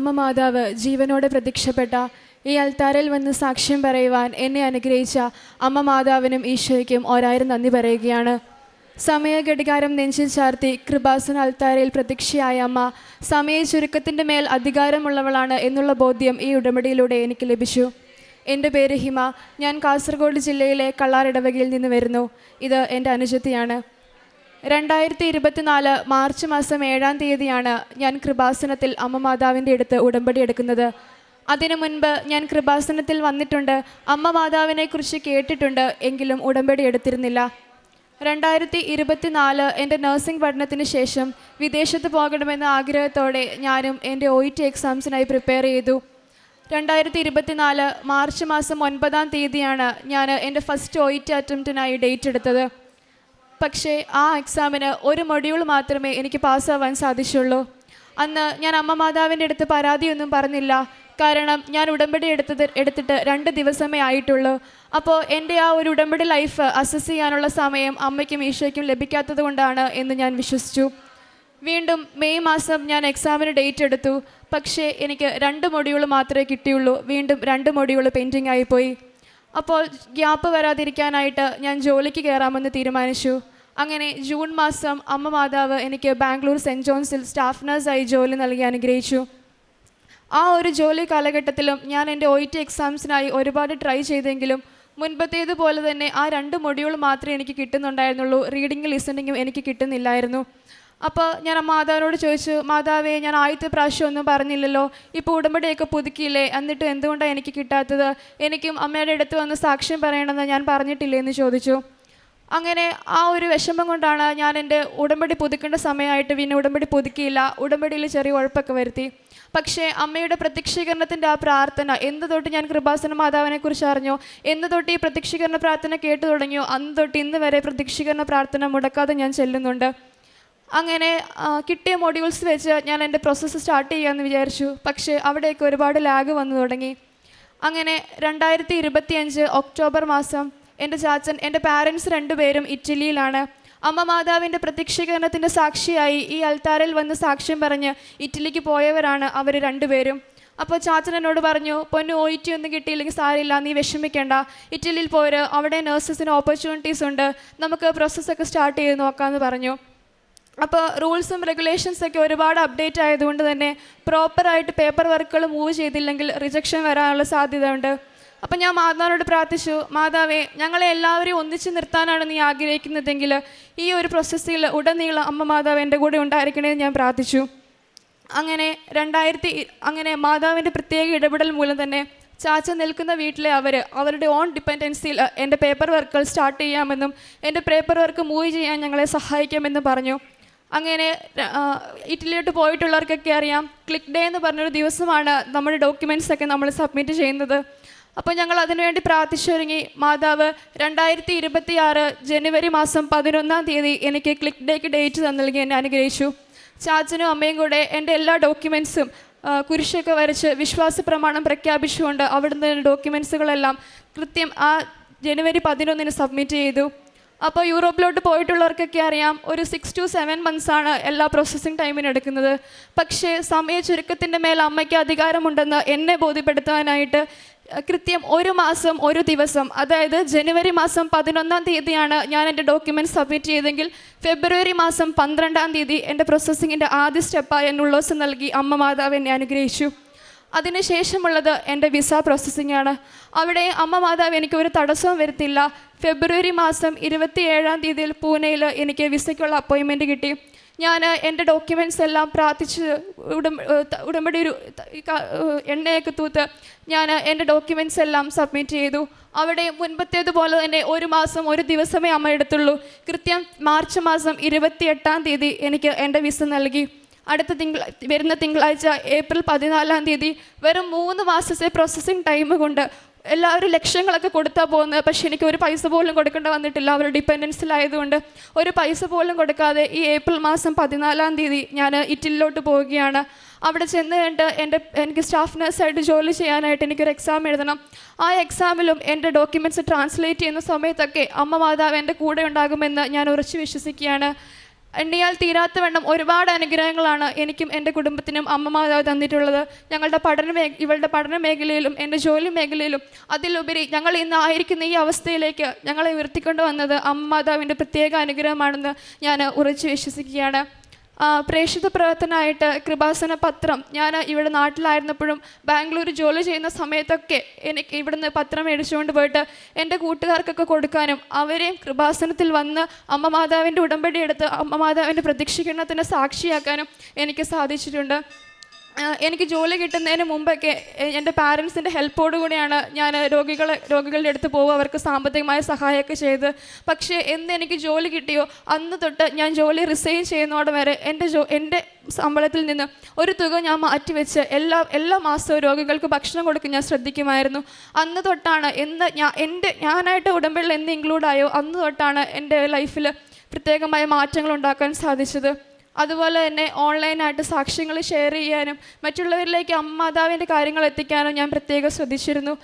അമ്മ മാതാവ് ജീവനോടെ പ്രത്യക്ഷപ്പെട്ട ഈ അൽത്താരയിൽ വന്ന് സാക്ഷ്യം പറയുവാൻ എന്നെ അനുഗ്രഹിച്ച അമ്മ മാതാവിനും ഈശോയ്ക്കും ഒരായിരം നന്ദി പറയുകയാണ്. സമയഘടികാരം നെഞ്ചിൽ ചാർത്തി കൃപാസന അൽത്താരയിൽ പ്രത്യക്ഷയായ അമ്മ സമയ ചുരുക്കത്തിൻ്റെ മേൽ അധികാരമുള്ളവളാണ് എന്നുള്ള ബോധ്യം ഈ ഉടമ്പടിയിലൂടെ എനിക്ക് ലഭിച്ചു. എൻ്റെ പേര് ഹിമ. ഞാൻ കാസർഗോഡ് ജില്ലയിലെ കള്ളാറിടവകയിൽ നിന്ന് വരുന്നു. ഇത് എൻ്റെ അനുജത്തിയാണ്. 2024 മാർച്ച് മാസം 7-ാം തീയതിയാണ് ഞാൻ കൃപാസനത്തിൽ അമ്മ മാതാവിൻ്റെ അടുത്ത് ഉടമ്പടി എടുക്കുന്നത്. അതിനു മുൻപ് ഞാൻ കൃപാസനത്തിൽ വന്നിട്ടുണ്ട്, അമ്മ മാതാവിനെക്കുറിച്ച് കേട്ടിട്ടുണ്ട്, എങ്കിലും ഉടമ്പടി എടുത്തിരുന്നില്ല. 2024 എൻ്റെ നഴ്സിംഗ് പഠനത്തിന് ശേഷം വിദേശത്ത് പോകണമെന്ന ആഗ്രഹത്തോടെ ഞാനും എൻ്റെ OET എക്സാംസിനായി പ്രിപ്പയർ ചെയ്തു. 2024 മാർച്ച് മാസം 9-ാം തീയതിയാണ് ഞാൻ എൻ്റെ ഫസ്റ്റ് OET അറ്റംപ്റ്റിനായി ഡേറ്റ് എടുത്തത്. പക്ഷേ ആ എക്സാമിന് ഒരു മൊഡ്യൂൾ മാത്രമേ എനിക്ക് പാസ്സാവാൻ സാധിച്ചുള്ളൂ. അന്ന് ഞാൻ അമ്മ മാതാവിൻ്റെ അടുത്ത് പരാതിയൊന്നും പറഞ്ഞില്ല. കാരണം ഞാൻ ഉടമ്പടി എടുത്തിട്ട് 2 ദിവസമേ ആയിട്ടുള്ളൂ. അപ്പോൾ എൻ്റെ ആ ഒരു ഉടമ്പടി ലൈഫ് അസസ് ചെയ്യാനുള്ള സമയം അമ്മയ്ക്കും ഈശോയ്ക്കും ലഭിക്കാത്തത് കൊണ്ടാണ് എന്ന് ഞാൻ വിശ്വസിച്ചു. വീണ്ടും മെയ് മാസം ഞാൻ എക്സാമിന് ഡേറ്റ് എടുത്തു. പക്ഷേ എനിക്ക് 2 മൊഡ്യൂൾ മാത്രമേ കിട്ടിയുള്ളൂ. വീണ്ടും 2 മൊഡ്യൂൾ പെൻഡിങ് ആയിപ്പോയി. അപ്പോൾ ഗ്യാപ്പ് വരാതിരിക്കാനായിട്ട് ഞാൻ ജോലിക്ക് കയറാമെന്ന് തീരുമാനിച്ചു. അങ്ങനെ ജൂൺ മാസം അമ്മ മാതാവ് എനിക്ക് ബാംഗ്ലൂർ സെൻറ്റ് ജോൺസിൽ സ്റ്റാഫ് നഴ്സായി ജോലി നൽകി അനുഗ്രഹിച്ചു. ആ ഒരു ജോലി കാലഘട്ടത്തിലും ഞാൻ എൻ്റെ OET എക്സാംസിനായി ഒരുപാട് ട്രൈ ചെയ്തെങ്കിലും മുൻപത്തേതുപോലെ തന്നെ ആ 2 മൊഡ്യൂൾ മാത്രമേ എനിക്ക് കിട്ടുന്നുണ്ടായിരുന്നുള്ളൂ. റീഡിങ്ങും ലിസണിങ്ങും എനിക്ക് കിട്ടുന്നില്ലായിരുന്നു. അപ്പോൾ ഞാൻ മാതാവിനോട് ചോദിച്ചു, മാതാവേ, ഞാൻ ആദ്യത്തെ പ്രാവശ്യം ഒന്നും പറഞ്ഞില്ലല്ലോ, ഇപ്പോൾ ഉടമ്പടിയൊക്കെ പുതുക്കിയില്ലേ, എന്നിട്ട് എന്തുകൊണ്ടാണ് എനിക്ക് കിട്ടാത്തത്? എനിക്കും അമ്മയുടെ അടുത്ത് വന്ന് സാക്ഷ്യം പറയണമെന്ന് ഞാൻ പറഞ്ഞിട്ടില്ലേ എന്ന് ചോദിച്ചു. അങ്ങനെ ആ ഒരു വിഷമം കൊണ്ടാണ് ഞാൻ എൻ്റെ ഉടമ്പടി പുതുക്കേണ്ട സമയമായിട്ട് പിന്നെ ഉടമ്പടി പുതുക്കിയില്ല. ഉടമ്പടിയിൽ ചെറിയ ഉഴപ്പൊക്കെ വരുത്തി. പക്ഷേ അമ്മയുടെ പ്രത്യക്ഷീകരണത്തിൻ്റെ ആ പ്രാർത്ഥന എന്ന് തൊട്ട് ഞാൻ കൃപാസന മാതാവിനെക്കുറിച്ച് അറിഞ്ഞോ, എന്ന് തൊട്ട് ഈ പ്രത്യക്ഷീകരണ പ്രാർത്ഥന കേട്ടു തുടങ്ങിയോ, അന്ന് തൊട്ട് ഇന്ന് വരെ പ്രത്യക്ഷീകരണ പ്രാർത്ഥന മുടക്കാതെ ഞാൻ ചെല്ലുന്നുണ്ട്. അങ്ങനെ കിട്ടിയ മൊഡ്യൂൾസ് വെച്ച് ഞാൻ എൻ്റെ പ്രോസസ്സ് സ്റ്റാർട്ട് ചെയ്യാമെന്ന് വിചാരിച്ചു. പക്ഷേ അവിടെയൊക്കെ ഒരുപാട് ലാഗ് വന്നു തുടങ്ങി. അങ്ങനെ 2025 ഒക്ടോബർ മാസം എൻ്റെ ചാച്ചൻ, എൻ്റെ പാരൻസ് 2 പേരും ഇറ്റലിയിലാണ്. അമ്മ മാതാവിൻ്റെ പ്രത്യക്ഷീകരണത്തിൻ്റെ സാക്ഷിയായി ഈ അൽത്താരയിൽ വന്ന് സാക്ഷ്യം പറഞ്ഞ് ഇറ്റലിക്ക് പോയവരാണ് അവർ 2 പേരും. അപ്പോൾ ചാച്ചൻ എന്നോട് പറഞ്ഞു, പൊന്നു OET ഒന്നും കിട്ടിയില്ലെങ്കിൽ സാരില്ല, നീ വിഷമിക്കേണ്ട, ഇറ്റലിയിൽ പോര്, അവിടെ നഴ്സസിന് ഓപ്പർച്യൂണിറ്റീസ് ഉണ്ട്, നമുക്ക് പ്രോസസ്സൊക്കെ സ്റ്റാർട്ട് ചെയ്ത് നോക്കാമെന്ന് പറഞ്ഞു. അപ്പോൾ റൂൾസും റെഗുലേഷൻസൊക്കെ ഒരുപാട് അപ്ഡേറ്റ് ആയതുകൊണ്ട് തന്നെ പ്രോപ്പറായിട്ട് പേപ്പർ വർക്കുകൾ മൂവ് ചെയ്തില്ലെങ്കിൽ റിജക്ഷൻ വരാനുള്ള സാധ്യത ഉണ്ട്. അപ്പം ഞാൻ മാതാവിനോട് പ്രാർത്ഥിച്ചു, മാതാവേ, ഞങ്ങളെ എല്ലാവരെയും ഒന്നിച്ച് നിർത്താനാണ് നീ ആഗ്രഹിക്കുന്നതെങ്കിൽ ഈ ഒരു പ്രോസസ്സിൽ ഉടനീളം അമ്മ മാതാവ് എൻ്റെ കൂടെ ഉണ്ടായിരിക്കണമെന്ന് ഞാൻ പ്രാർത്ഥിച്ചു. അങ്ങനെ മാതാവിൻ്റെ പ്രത്യേക ഇടപെടൽ മൂലം തന്നെ ചാച്ച നിൽക്കുന്ന വീട്ടിലെ അവരുടെ ഓൺ ഡിപ്പെൻഡൻസിയിൽ എൻ്റെ പേപ്പർ വർക്കുകൾ സ്റ്റാർട്ട് ചെയ്യാമെന്നും എൻ്റെ പേപ്പർ വർക്ക് മൂവ് ചെയ്യാൻ ഞങ്ങളെ സഹായിക്കാമെന്നും പറഞ്ഞു. അങ്ങനെ ഇറ്റലിയിലോട്ട് പോയിട്ടുള്ളവർക്കൊക്കെ അറിയാം, ക്ലിക്ക് ഡേ എന്ന് പറഞ്ഞൊരു ദിവസമാണ് നമ്മുടെ ഡോക്യുമെൻറ്റ്സൊക്കെ നമ്മൾ സബ്മിറ്റ് ചെയ്യുന്നത്. അപ്പോൾ ഞങ്ങൾ അതിനുവേണ്ടി പ്രാർത്ഥിച്ചൊരുങ്ങി. മാതാവ് 2026 ജനുവരി മാസം 11-ാം തീയതി എനിക്ക് ക്ലിക്ക് ഡേക്ക് ഡേറ്റ് നൽകി എന്നെ അനുഗ്രഹിച്ചു. ചാച്ചനും അമ്മയും കൂടെ എൻ്റെ എല്ലാ ഡോക്യുമെൻറ്റ്സും കുരിശൊക്കെ വരച്ച് വിശ്വാസ പ്രമാണം പ്രഖ്യാപിച്ചുകൊണ്ട് അവിടുന്ന് ഡോക്യുമെൻറ്റ്സുകളെല്ലാം കൃത്യം ആ ജനുവരി 11-ന് സബ്മിറ്റ് ചെയ്തു. അപ്പോൾ യൂറോപ്പിലോട്ട് പോയിട്ടുള്ളവർക്കൊക്കെ അറിയാം, ഒരു 6 to 7 months എല്ലാ പ്രോസസ്സിങ് ടൈമിന് എടുക്കുന്നത്. പക്ഷേ സമയ ചുരുക്കത്തിൻ്റെ മേൽ അമ്മയ്ക്ക് അധികാരമുണ്ടെന്ന് എന്നെ ബോധ്യപ്പെടുത്താനായിട്ട് കൃത്യം 1 മാസം 1 ദിവസം, അതായത് ജനുവരി മാസം 11-ാം തീയതിയാണ് ഞാൻ എൻ്റെ ഡോക്യുമെൻറ്റ്സ് സബ്മിറ്റ് ചെയ്തെങ്കിൽ ഫെബ്രുവരി മാസം 12-ാം തീയതി എൻ്റെ പ്രോസസ്സിങ്ങിൻ്റെ ആദ്യ സ്റ്റെപ്പായി എന്നുള്ളോസ് നൽകി അമ്മ മാതാവ് എന്നെ അനുഗ്രഹിച്ചു. അതിനുശേഷമുള്ളത് എൻ്റെ വിസ പ്രോസസ്സിംഗ് ആണ്. അവിടെ അമ്മ മാതാവ് എനിക്ക് ഒരു തടസ്സവും വരുത്തില്ല. ഫെബ്രുവരി മാസം 27-ാം തീയതിയിൽ പൂനെയിൽ എനിക്ക് വിസയ്ക്കുള്ള അപ്പോയിൻമെൻറ്റ് കിട്ടി. ഞാൻ എൻ്റെ ഡോക്യുമെൻറ്റ്സ് എല്ലാം പ്രാർത്ഥിച്ച് ഉടമ്പടി എണ്ണയൊക്കെ തൂത്ത് ഞാൻ എൻ്റെ ഡോക്യുമെൻറ്റ്സ് എല്ലാം സബ്മിറ്റ് ചെയ്തു. അവിടെ മുൻപത്തേതുപോലെ തന്നെ 1 മാസം 1 ദിവസമേ അമ്മ എടുത്തുള്ളൂ. കൃത്യം മാർച്ച് മാസം 28-ാം തീയതി എനിക്ക് എൻ്റെ വിസ നൽകി. വരുന്ന തിങ്കളാഴ്ച ഏപ്രിൽ 14-ാം തീയതി വെറും 3 മാസത്തെ പ്രോസസ്സിങ് ടൈം കൊണ്ട് എല്ലാവരും ലക്ഷങ്ങളൊക്കെ കൊടുത്താൽ പോകുന്നത്. പക്ഷേ എനിക്ക് ഒരു പൈസ പോലും കൊടുക്കേണ്ട വന്നിട്ടില്ല. അവർ ഡിപ്പെൻഡൻസിലായതുകൊണ്ട് ഒരു പൈസ പോലും കൊടുക്കാതെ ഈ ഏപ്രിൽ മാസം 14-ാം തീയതി ഞാൻ ഇറ്റലിയിലോട്ട് പോവുകയാണ്. അവിടെ ചെന്ന് കണ്ട് എനിക്ക് സ്റ്റാഫ് നഴ്സായിട്ട് ജോലി ചെയ്യാനായിട്ട് എനിക്കൊരു എക്സാം എഴുതണം. ആ എക്സാമിലും എൻ്റെ ഡോക്യുമെൻറ്റ്സ് ട്രാൻസ്ലേറ്റ് ചെയ്യുന്ന സമയത്തൊക്കെ അമ്മ മാതാവ് എൻ്റെ കൂടെ ഉണ്ടാകുമെന്ന് ഞാൻ ഉറച്ചു വിശ്വസിക്കുകയാണ്. എണ്ണിയാൽ തീരാത്തവണ്ണം ഒരുപാട് അനുഗ്രഹങ്ങളാണ് എനിക്കും എൻ്റെ കുടുംബത്തിനും അമ്മ മാതാവ് തന്നിട്ടുള്ളത്. ഞങ്ങളുടെ ഇവളുടെ പഠന മേഖലയിലും എൻ്റെ ജോലി മേഖലയിലും അതിലുപരി ഞങ്ങൾ ഇന്ന് ആയിരിക്കുന്ന ഈ അവസ്ഥയിലേക്ക് ഞങ്ങളെ ഉയർത്തിക്കൊണ്ട് വന്നത് അമ്മ മാതാവിൻ്റെ പ്രത്യേക അനുഗ്രഹമാണെന്ന് ഞാൻ ഉറച്ചു വിശ്വസിക്കുകയാണ്. പ്രേക്ഷിത പ്രവർത്തനമായിട്ട് കൃപാസന പത്രം ഞാൻ ഇവിടെ നാട്ടിലായിരുന്നപ്പോഴും ബാംഗ്ലൂർ ജോലി ചെയ്യുന്ന സമയത്തൊക്കെ എനിക്ക് ഇവിടുന്ന് പത്രം മേടിച്ചുകൊണ്ട് പോയിട്ട് എൻ്റെ കൂട്ടുകാർക്കൊക്കെ കൊടുക്കാനും അവരെയും കൃപാസനത്തിൽ വന്ന് അമ്മ മാതാവിൻ്റെ ഉടമ്പടി എടുത്ത് അമ്മ മാതാവിൻ്റെ പ്രത്യക്ഷീകരണത്തിന് സാക്ഷിയാക്കാനും എനിക്ക് സാധിച്ചിട്ടുണ്ട്. എനിക്ക് ജോലി കിട്ടുന്നതിന് മുമ്പൊക്കെ എൻ്റെ പാരൻസിൻ്റെ ഹെൽപ്പോടു കൂടിയാണ് ഞാൻ രോഗികളുടെ അടുത്ത് പോകുക, അവർക്ക് സാമ്പത്തികമായ സഹായമൊക്കെ ചെയ്ത്. പക്ഷേ എന്ന് എനിക്ക് ജോലി കിട്ടിയോ അന്ന് തൊട്ട് ഞാൻ ജോലി റിസൈൻ ചെയ്യുന്നതോടെ വരെ എൻ്റെ ശമ്പളത്തിൽ നിന്ന് ഒരു തുക ഞാൻ മാറ്റിവെച്ച് എല്ലാ മാസവും രോഗികൾക്ക് ഭക്ഷണം കൊടുക്കാൻ ഞാൻ ശ്രദ്ധിക്കുമായിരുന്നു. അന്ന് തൊട്ടാണ് ഞാനായിട്ട് ഉടമ്പടിയിൽ എന്ന് ഇൻക്ലൂഡായോ അന്ന് തൊട്ടാണ് എൻ്റെ ലൈഫിൽ പ്രത്യേകമായ മാറ്റങ്ങൾ ഉണ്ടാക്കാൻ സാധിച്ചത്. അതുപോലെ തന്നെ ഓൺലൈനായിട്ട് സാക്ഷ്യങ്ങൾ ഷെയർ ചെയ്യാനും മറ്റുള്ളവരിലേക്ക് അമ്മ മാതാവിൻ്റെ കാര്യങ്ങൾ എത്തിക്കാനും ഞാൻ പ്രത്യേകം ശ്രദ്ധിച്ചിരുന്നു.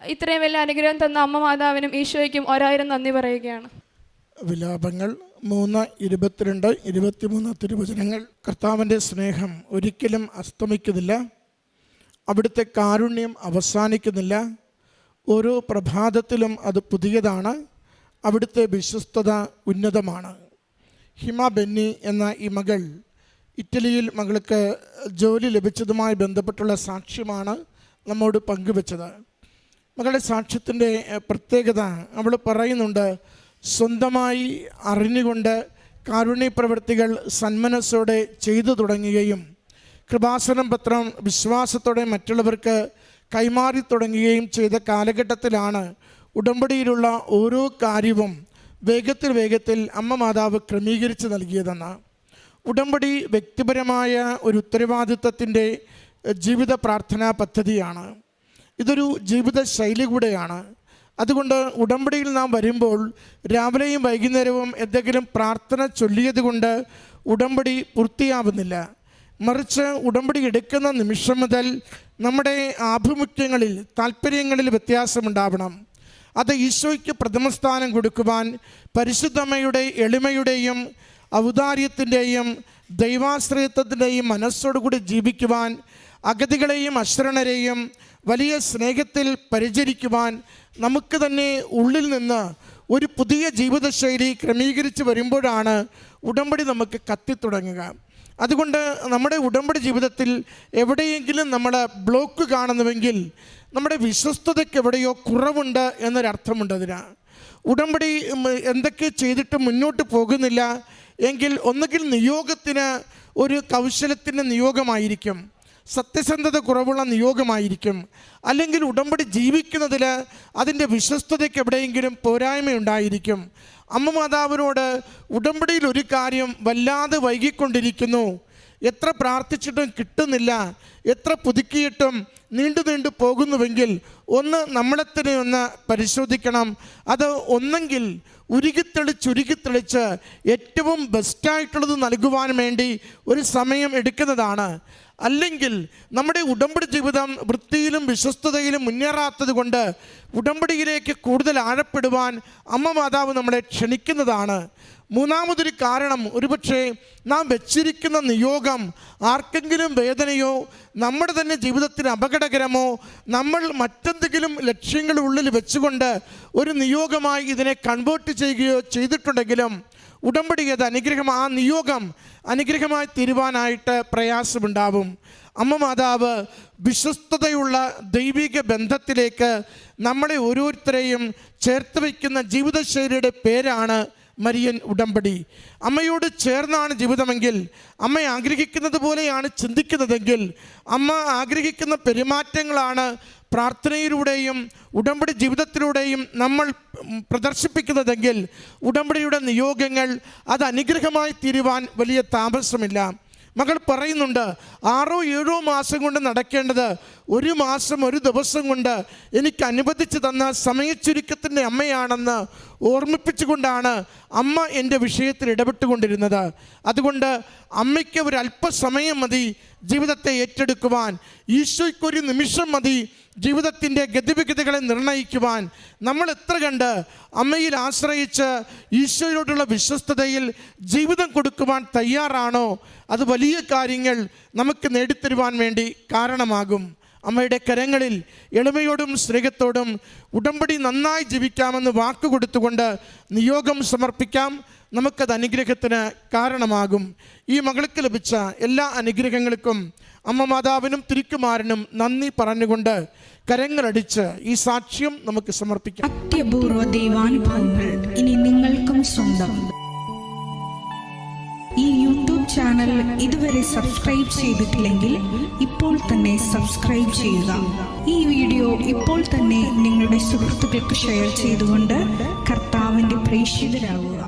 ഇത്രയും വലിയ അനുഗ്രഹം തന്ന അമ്മ മാതാവിനും ഈശോയ്ക്കും 1000 നന്ദി പറയുകയാണ്. വിലാപങ്ങൾ 3:22, 23 തിരുവചനങ്ങൾ. കർത്താവിൻ്റെ സ്നേഹം ഒരിക്കലും അസ്തമിക്കുന്നില്ല, അവിടുത്തെ കാരുണ്യം അവസാനിക്കുന്നില്ല, ഓരോ പ്രഭാതത്തിലും അത് പുതിയതാണ്, അവിടുത്തെ വിശ്വസ്തത ഉന്നതമാണ്. ഹിമ ബെന്നി എന്ന ഈ മകൾ ഇറ്റലിയിൽ മകൾക്ക് ജോലി ലഭിച്ചതുമായി ബന്ധപ്പെട്ടുള്ള സാക്ഷ്യമാണ് നമ്മോട് പങ്കുവെച്ചത്. മകളുടെ സാക്ഷ്യത്തിൻ്റെ പ്രത്യേകത അവൾ പറയുന്നുണ്ട്, സ്വന്തമായി അറിഞ്ഞുകൊണ്ട് കാരുണ്യ പ്രവൃത്തികൾ സന്മനസ്സോടെ ചെയ്തു തുടങ്ങുകയും കൃപാസനം പത്രം വിശ്വാസത്തോടെ മറ്റുള്ളവർക്ക് കൈമാറി തുടങ്ങുകയും ചെയ്ത കാലഘട്ടത്തിലാണ് ഉടമ്പടിയിലുള്ള ഓരോ കാര്യവും വേഗത്തിൽ അമ്മ മാതാവ് ക്രമീകരിച്ച് നൽകിയതെന്ന്. ഉടമ്പടി വ്യക്തിപരമായ ഒരു ഉത്തരവാദിത്വത്തിൻ്റെ ജീവിത പ്രാർത്ഥനാ പദ്ധതിയാണ്. ഇതൊരു ജീവിത ശൈലി കൂടെയാണ്. അതുകൊണ്ട് ഉടമ്പടിയിൽ നാം വരുമ്പോൾ രാവിലെയും വൈകുന്നേരവും എന്തെങ്കിലും പ്രാർത്ഥന ചൊല്ലിയത് കൊണ്ട് ഉടമ്പടി പൂർത്തിയാവുന്നില്ല. മറിച്ച് ഉടമ്പടി എടുക്കുന്ന നിമിഷം മുതൽ നമ്മുടെ ആഭിമുഖ്യങ്ങളിൽ താല്പര്യങ്ങളിൽ വ്യത്യാസമുണ്ടാവണം. അത് ഈശോയ്ക്ക് പ്രഥമസ്ഥാനം കൊടുക്കുവാൻ പരിശുദ്ധമ്മയുടെ എളിമയുടെയും ഔദാര്യത്തിൻ്റെയും ദൈവാശ്രയത്വത്തിൻ്റെയും മനസ്സോടുകൂടി ജീവിക്കുവാൻ, അഗതികളെയും അശരണരെയും വലിയ സ്നേഹത്തിൽ പരിചരിക്കുവാൻ നമുക്ക് തന്നെ ഉള്ളിൽ നിന്ന് ഒരു പുതിയ ജീവിതശൈലി ക്രമീകരിച്ച് വരുമ്പോഴാണ് ഉടമ്പടി നമുക്ക് കത്തിത്തുടങ്ങുക. അതുകൊണ്ട് നമ്മുടെ ഉടമ്പടി ജീവിതത്തിൽ എവിടെയെങ്കിലും നമ്മൾ ബ്ലോക്ക് കാണുന്നുവെങ്കിൽ നമ്മുടെ വിശ്വസ്തതയ്ക്ക് എവിടെയോ കുറവുണ്ട് എന്നൊരർത്ഥമുണ്ട്. ഉടമ്പടി എന്തൊക്കെ ചെയ്തിട്ട് മുന്നോട്ട് പോകുന്നില്ല എങ്കിൽ ഒന്നുകിൽ നിയോഗത്തിന് ഒരു കൗശലത്തിൻ്റെ നിയോഗമായിരിക്കും, സത്യസന്ധത കുറവുള്ള നിയോഗമായിരിക്കും, അല്ലെങ്കിൽ ഉടമ്പടി ജീവിക്കുന്നതിൽ അതിൻ്റെ വിശ്വസ്തതയ്ക്ക് എവിടെയെങ്കിലും പോരായ്മയുണ്ടായിരിക്കും. അമ്മ മാതാവിനോട് ഉടമ്പടിയിൽ ഒരു കാര്യം വല്ലാതെ വൈകിക്കൊണ്ടിരിക്കുന്നു, എത്ര പ്രാർത്ഥിച്ചിട്ടും കിട്ടുന്നില്ല, എത്ര പുതുക്കിയിട്ടും നീണ്ടു പോകുന്നുവെങ്കിൽ നമ്മളെ തന്നെ ഒന്ന് പരിശോധിക്കണം. അത് ഒന്നെങ്കിൽ ഉരുകിത്തെളിച്ച് ഏറ്റവും ബെസ്റ്റായിട്ടുള്ളത് നൽകുവാൻ വേണ്ടി ഒരു സമയം എടുക്കുന്നതാണ്, അല്ലെങ്കിൽ നമ്മുടെ ഉടമ്പടി ജീവിതം വൃത്തിയിലും വിശ്വസ്തതയിലും മുന്നേറാത്തത് കൊണ്ട് ഉടമ്പടിയിലേക്ക് കൂടുതൽ ആഴപ്പെടുവാൻ അമ്മ മാതാവ് നമ്മളെ ക്ഷണിക്കുന്നതാണ്. മൂന്നാമതൊരു കാരണം, ഒരുപക്ഷെ നാം വെച്ചിരിക്കുന്ന നിയോഗം ആർക്കെങ്കിലും വേദനയോ നമ്മുടെ തന്നെ ജീവിതത്തിന് അപകടകരമോ നമ്മൾ മറ്റെന്തെങ്കിലും ലക്ഷ്യങ്ങൾ ഉള്ളിൽ വെച്ചുകൊണ്ട് ഒരു നിയോഗമായി ഇതിനെ കൺവേർട്ട് ചെയ്യുകയോ ചെയ്തിട്ടുണ്ടെങ്കിലും ഉടമ്പടി അത് ആ നിയോഗം അനുഗ്രഹമായി തീരുവാനായിട്ട് പ്രയാസമുണ്ടാവും. അമ്മ മാതാവ് വിശ്വസ്തതയുള്ള ദൈവിക ബന്ധത്തിലേക്ക് നമ്മളെ ഓരോരുത്തരെയും ചേർത്ത് വയ്ക്കുന്ന ജീവിതശൈലിയുടെ പേരാണ് മരിയൻ ഉടമ്പടി. അമ്മയോട് ചേർന്നാണ് ജീവിതമെങ്കിൽ, അമ്മ ആഗ്രഹിക്കുന്നത് പോലെയാണ് ചിന്തിക്കുന്നതെങ്കിൽ, അമ്മ ആഗ്രഹിക്കുന്ന പെരുമാറ്റങ്ങളാണ് പ്രാർത്ഥനയിലൂടെയും ഉടമ്പടി ജീവിതത്തിലൂടെയും നമ്മൾ പ്രദർശിപ്പിക്കുന്നതെങ്കിൽ ഉടമ്പടിയുടെ നിയോഗങ്ങൾ അത് അനുഗ്രഹമായി തീരുവാൻ വലിയ താമസമില്ല. മകൾ പറയുന്നുണ്ട്, 6-7 മാസം കൊണ്ട് നടക്കേണ്ടത് 1 മാസം 1 ദിവസം കൊണ്ട് എനിക്ക് അനുവദിച്ചു തന്ന സമയച്ചുരുക്കത്തിൻ്റെ അമ്മയാണെന്ന് ഓർമ്മിപ്പിച്ചുകൊണ്ടാണ് അമ്മ എൻ്റെ വിഷയത്തിൽ ഇടപെട്ടുകൊണ്ടിരുന്നത്. അതുകൊണ്ട് അമ്മയ്ക്ക് ഒരു അല്പസമയം മതി ജീവിതത്തെ ഏറ്റെടുക്കുവാൻ. ഈശോയ്ക്കൊരു നിമിഷം മതി ജീവിതത്തിൻ്റെ ഗതിവിഗതികളെ നിർണ്ണയിക്കുവാൻ. നമ്മൾ എത്ര കണ്ട് അമ്മയിൽ ആശ്രയിച്ച് ഈശോയോടുള്ള വിശ്വസ്തതയിൽ ജീവിതം കൊടുക്കുവാൻ തയ്യാറാണോ, അത് വലിയ കാര്യങ്ങൾ നമുക്ക് നേടിത്തരുവാൻ വേണ്ടി കാരണമാകും. അമ്മയുടെ കരങ്ങളിൽ എളിമയോടും സ്നേഹത്തോടും ഉടമ്പടി നന്നായി ജീവിക്കാമെന്ന് വാക്ക് കൊടുത്തുകൊണ്ട് നിയോഗം സമർപ്പിക്കാം. നമുക്കത് അനുഗ്രഹത്തിന് കാരണമാകും. ഈ മകൾക്ക് ലഭിച്ച എല്ലാ അനുഗ്രഹങ്ങൾക്കും അമ്മ മാതാവിനും തിരുക്കുമാരനും നന്ദി പറഞ്ഞുകൊണ്ട് കരങ്ങളടിച്ച് ഈ സാക്ഷ്യം നമുക്ക് സമർപ്പിക്കാം. അത്യപൂർവ ദൈവാനുഭവങ്ങൾ ഇനി നിങ്ങൾക്കും സ്വന്തം. ഈ യൂട്യൂബ് ചാനൽ ഇതുവരെ സബ്സ്ക്രൈബ് ചെയ്തിട്ടില്ലെങ്കിൽ ഇപ്പോൾ തന്നെ സബ്സ്ക്രൈബ് ചെയ്യുക. ഈ വീഡിയോ ഇപ്പോൾ തന്നെ നിങ്ങളുടെ സുഹൃത്തുക്കൾക്ക് ഷെയർ ചെയ്തുകൊണ്ട് കർത്താവിൻ്റെ പ്രേക്ഷിതരാകുക.